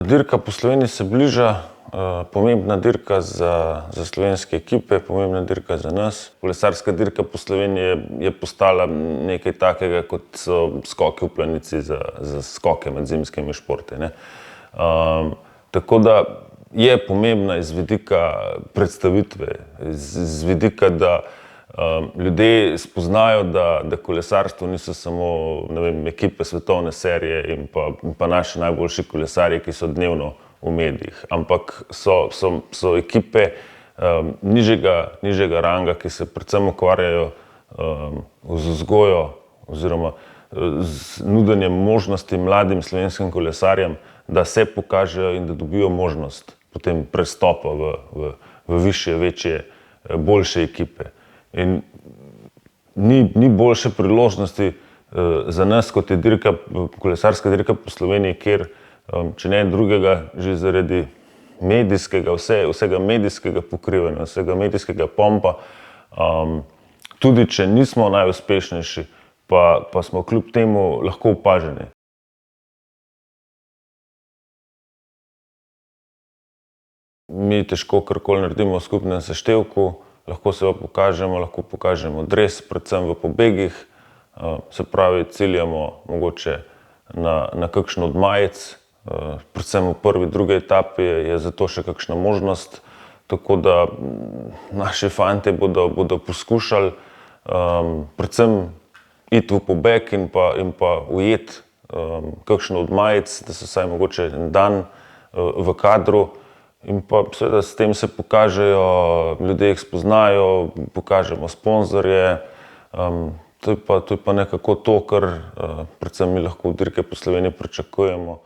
Dirka po Sloveniji se bliža, pomembna dirka za slovenske ekipe, pomembna dirka za nas. Kolesarska dirka po Sloveniji je postala nekaj takega, kot so skoki v planici za skoke med zimskimi športi, ne. Tako da je pomembna iz vidika predstavitve, iz vidika, da ljudje spoznajo, da kolesarstvo niso samo, ne vem, ekipe svetovne serije in pa naši najboljši kolesarji, ki so dnevno v medijih, ampak so ekipe nižjega ranga, ki se predvsem ukvarjajo z vzgojo oziroma z nudenjem možnosti mladim slovenskim kolesarjem, da se pokažejo in da dobijo možnost potem prestopa v višje, večje, boljše ekipe. In ni boljše priložnosti za nas, kot je kolesarska dirka po Sloveniji, kjer, če ne drugega, že zaradi vsega medijskega pokrivanja, vsega medijskega pompa, tudi če nismo najuspešnejši, pa smo kljub temu lahko opaženi. Mi težko karkoli naredimo v skupnem seštevku, lahko se pokažemo dres, predvsem v pobegih, se pravi, ciljamo mogoče na kakšno od majic, predvsem v prvi, drugi etapi je za to še kakšna možnost, tako da naši fantje bodo poskušali predvsem iti v pobeg in pa ujeti kakšno od majic, da so vsaj mogoče en dan v kadru. In pa seveda s tem se pokažejo, ljudje jih spoznajo, pokažemo sponzorje, to je pa nekako to, kar predvsem mi lahko v dirki po Sloveniji pričakujemo.